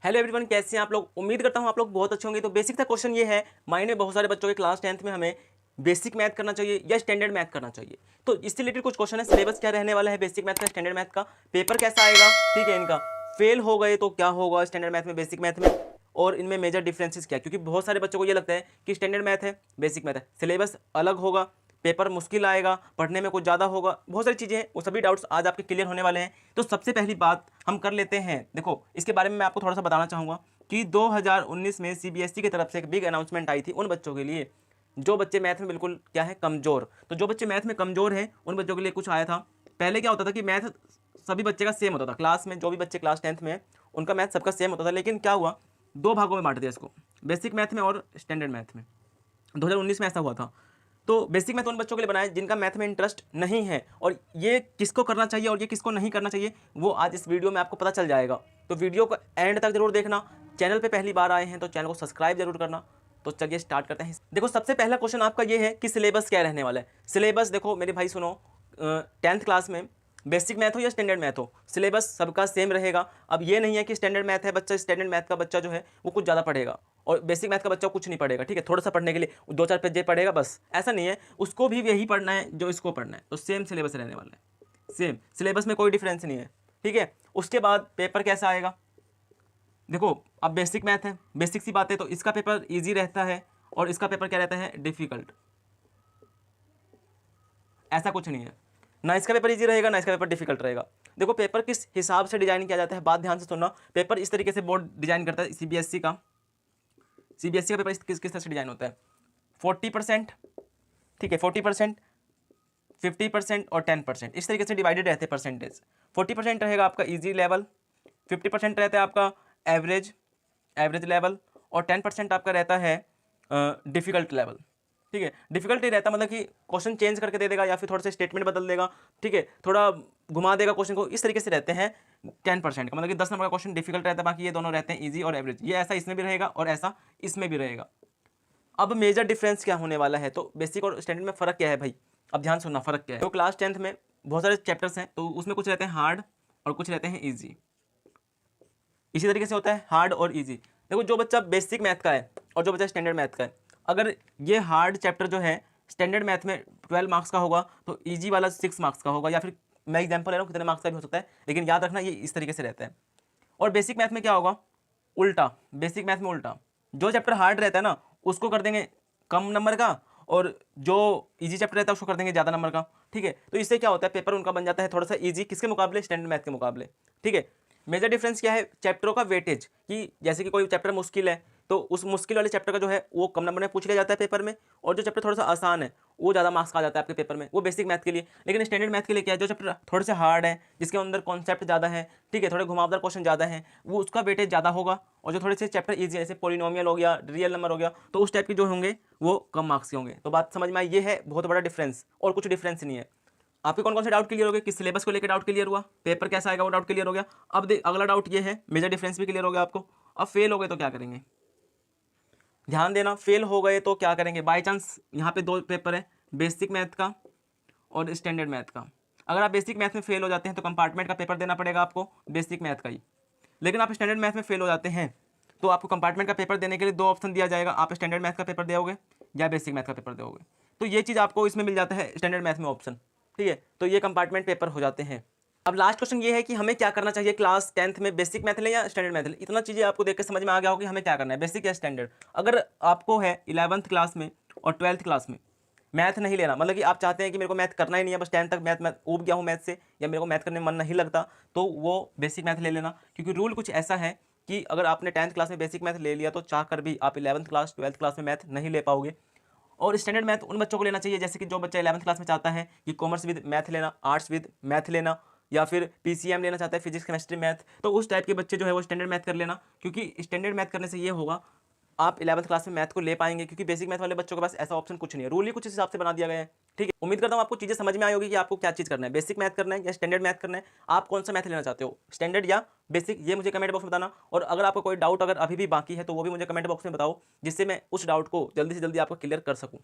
Hello everyone, कैसे हैं आप लोग। उम्मीद करता हूं आप लोग बहुत अच्छे होंगे। तो बेसिक सा क्वेश्चन ये है, माइंड में बहुत सारे बच्चों के क्लास 10th में हमें बेसिक मैथ करना चाहिए या स्टैंडर्ड मैथ करना चाहिए। तो इससे रिलेटेड कुछ क्वेश्चन है। सिलेबस क्या रहने वाला है बेसिक मैथ का, स्टैंडर्ड मैथ का, पेपर कैसा आएगा, ठीक है, इनका फेल हो गए तो क्या होगा स्टैंडर्ड मैथ में, बेसिक मैथ में, और इनमें मेजर डिफरेंसेस क्या है। क्योंकि बहुत सारे बच्चों को ये लगता है कि स्टैंडर्ड मैथ है, बेसिक मैथ है, सिलेबस अलग होगा, पेपर मुश्किल आएगा, पढ़ने में कुछ ज़्यादा होगा, बहुत सारी चीज़ें हैं। वो सभी डाउट्स आज आपके क्लियर होने वाले हैं। तो सबसे पहली बात हम कर लेते हैं, देखो इसके बारे में मैं आपको थोड़ा सा बताना चाहूँगा कि 2019 में सीबीएसई की तरफ से एक बिग अनाउंसमेंट आई थी उन बच्चों के लिए जो बच्चे मैथ में बिल्कुल क्या है कमज़ोर। तो जो बच्चे मैथ में कमज़ोर हैं उन बच्चों के लिए कुछ आया था। पहले क्या होता था कि मैथ सभी बच्चे का सेम होता था, क्लास में जो भी बच्चे क्लास 10th में है उनका मैथ सबका सेम होता था। लेकिन क्या हुआ, दो भागों में बांट दिया इसको, बेसिक मैथ में और स्टैंडर्ड मैथ में। 2019 में ऐसा हुआ था। तो बेसिक मैथ उन बच्चों के लिए बनाया जिनका मैथ में इंटरेस्ट नहीं है, और ये किसको करना चाहिए और ये किसको नहीं करना चाहिए वो आज इस वीडियो में आपको पता चल जाएगा। तो वीडियो को एंड तक जरूर देखना। चैनल पे पहली बार आए हैं तो चैनल को सब्सक्राइब जरूर करना। तो चलिए स्टार्ट करते हैं। देखो सबसे पहला क्वेश्चन आपका ये है कि सिलेबस क्या रहने वाला है। सिलेबस देखो मेरे भाई सुनो, 10th क्लास में बेसिक मैथ हो या स्टैंडर्ड मैथ हो, सिलेबस सबका सेम रहेगा। अब ये नहीं है कि स्टैंडर्ड मैथ है बच्चा, स्टैंडर्ड मैथ का बच्चा जो है वो कुछ ज़्यादा पढ़ेगा और बेसिक मैथ का बच्चा कुछ नहीं पढ़ेगा, ठीक है, थोड़ा सा पढ़ने के लिए 2-4 पेज पढ़ेगा बस, ऐसा नहीं है। उसको भी यही पढ़ना है जो इसको पढ़ना है। तो सेम सिलेबस रहने वाला है, सेम सिलेबस में कोई डिफरेंस नहीं है, ठीक है। उसके बाद पेपर कैसा आएगा, देखो अब बेसिक मैथ है, बेसिक सी बात है, तो इसका पेपर ईजी रहता है और इसका पेपर क्या रहता है, डिफिकल्ट। ऐसा कुछ नहीं है, ना इसका पेपर इजी रहेगा ना इसका पेपर डिफिकल्ट रहेगा। देखो पेपर किस हिसाब से डिजाइन किया जाता है, बात ध्यान से सुनना। पेपर इस तरीके से बोर्ड डिजाइन करता है सीबीएसई का। सीबीएसई का पेपर किस तरह से डिजाइन होता है, 40%, ठीक है, 40%, 50% और 10%, इस तरीके से डिवाइडेड रहते हैं परसेंटेज। 40% रहेगा आपका इजी लेवल, 50% रहता है आपका एवरेज लेवल, और 10% आपका रहता है डिफिकल्ट लेवल, ठीक है। डिफिकल्ट ही रहता मतलब कि क्वेश्चन चेंज करके दे देगा या फिर थोड़ा सा स्टेटमेंट बदल देगा, ठीक है, थोड़ा घुमा देगा क्वेश्चन को, इस तरीके से रहते हैं। 10% का मतलब कि 10 नंबर का क्वेश्चन डिफिकल्ट रहता है, बाकी ये दोनों रहते हैं इजी और एवरेज। ये ऐसा इसमें भी रहेगा और ऐसा इसमें भी रहेगा। अब मेजर डिफरेंस क्या होने वाला है, तो बेसिक और स्टैंडर्ड में फ़र्क क्या है भाई, अब ध्यान सुनना फ़र्क क्या है। तो क्लास 10th में बहुत सारे चैप्टर्स हैं, तो उसमें कुछ रहते हैं हार्ड और कुछ रहते हैं ईजी। इसी तरीके से होता है हार्ड और इजी। देखो जो बच्चा बेसिक मैथ का है और जो बच्चा स्टैंडर्ड मैथ का है, अगर ये हार्ड चैप्टर जो है स्टैंडर्ड मैथ में 12 मार्क्स का होगा तो इजी वाला 6 मार्क्स का होगा, या फिर मैं एग्जांपल ले रहा हूँ कितने मार्क्स का भी हो सकता है, लेकिन याद रखना ये इस तरीके से रहता है। और बेसिक मैथ में क्या होगा, उल्टा, बेसिक मैथ में उल्टा, जो चैप्टर हार्ड रहता है ना उसको कर देंगे कम नंबर का, और जो इजी चैप्टर रहता है उसको कर देंगे ज़्यादा नंबर का, ठीक है। तो इससे क्या होता है, पेपर उनका बन जाता है थोड़ा सा इजी, किसके मुकाबले, स्टैंडर्ड मैथ के मुकाबले, ठीक है। मेजर डिफरेंस क्या है, चैप्टरों का वेटेज, कि जैसे कि कोई चैप्टर मुश्किल है तो उस मुश्किल वाले चैप्टर का जो है वो कम नंबर में पूछ लिया जाता है पेपर में, और जो चैप्टर थोड़ा सा आसान है वो ज़्यादा मार्क्स का आ जाता है आपके पेपर में, वो बेसिक मैथ के लिए। लेकिन स्टैंडर्ड मैथ के लिए क्या है, जो चैप्टर थोड़े से हार्ड है, जिसके अंदर कॉन्सेप्ट ज़्यादा है, ठीक है, थोड़े घुमावदार क्वेश्चन ज़्यादा है, वो उसका वेटेज ज़्यादा होगा। और जो थोड़े से चैप्टर ईजी है, जैसे पोलिनोमियल हो गया, रियल नंबर हो गया, तो उस टाइप के जो होंगे वो कम मार्क्स के होंगे। तो बात समझ में आई, ये है बहुत बड़ा डिफरेंस, और कुछ डिफरेंस नहीं है। आपके कौन कौन से डाउट क्लियर हो गए, किस सिलेबस को लेकर डाउट क्लियर हुआ, पेपर कैसा आएगा वो डाउट क्लियर हो गया। अब अगला डाउट ये है, मेजर डिफरेंस भी क्लियर हो गया आपको। अब फेल हो गए तो क्या करेंगे, ध्यान देना, फेल हो गए तो क्या करेंगे। बाई चांस यहाँ पे दो पेपर है, बेसिक मैथ का और स्टैंडर्ड मैथ का। अगर आप बेसिक मैथ में फेल हो जाते हैं तो कंपार्टमेंट का पेपर देना पड़ेगा आपको, बेसिक मैथ का ही। लेकिन आप स्टैंडर्ड मैथ में फेल हो जाते हैं तो आपको कंपार्टमेंट का पेपर देने के लिए दो ऑप्शन दिया जाएगा, आप स्टैंडर्ड मैथ का पेपर दोगे या बेसिक मैथ का पेपर दोगे। तो ये चीज़ आपको इसमें मिल जाता है स्टैंडर्ड मैथ में ऑप्शन, ठीक है। तो ये कंपार्टमेंट पेपर हो जाते हैं। अब लास्ट क्वेश्चन ये है कि हमें क्या करना चाहिए क्लास 10th में, बेसिक मैथ ले या स्टैंडर्ड मैथ ले। इतना चीज़ें आपको देख के समझ में आ गया हो कि हमें क्या करना है, बेसिक या स्टैंडर्ड। अगर आपको है 11th क्लास में और 12th क्लास में मैथ नहीं लेना, मतलब कि आप चाहते हैं कि मेरे को मैथ करना ही नहीं है, बस 10th तक मैथ ऊब गया हूँ मैथ से, या मेरे को मैथ करने में मन नहीं लगता, तो वो बेसिक मैथ ले लेना। क्योंकि रूल कुछ ऐसा है कि अगर आपने 10th क्लास में बेसिक मैथ ले लिया तो चाह कर भी आप 11th क्लास 12th क्लास में मैथ नहीं ले पाओगे। और स्टैंडर्ड मैथ उन बच्चों को लेना चाहिए जैसे कि जो बच्चा 11th क्लास में चाहता है कि कॉमर्स विद मैथ लेना, आर्ट्स विद मैथ लेना, या फिर पीसीएम लेना चाहता है, फिजिक्स केमिस्ट्री मैथ, तो उस टाइप के बच्चे जो है वो स्टैंडर्ड मैथ कर लेना। क्योंकि स्टैंडर्ड मैथ करने से ये होगा आप 11th क्लास में मैथ को ले पाएंगे, क्योंकि बेसिक मैथ वाले बच्चों के पास ऐसा ऑप्शन कुछ नहीं है, रूल ही कुछ इस हिसाब से बना दिया गया है, ठीक है। उम्मीद करता हूँ आपको चीज़ें समझ में आई होगी कि आपको क्या चीज़ करना है, बेसिक मैथ करना है या स्टैंडर्ड मैथ करना है, आप कौन सा मैथ लेना चाहते हो, स्टैंडर्ड या बेसिक, ये मुझे कमेंट बॉक्स में बताना। और अगर आपको कोई डाउट अगर अभी भी बाकी है तो वो भी मुझे कमेंट बॉक्स में बताओ, जिससे मैं उस डाउट को जल्दी से जल्दी आपको क्लियर कर सकूँ।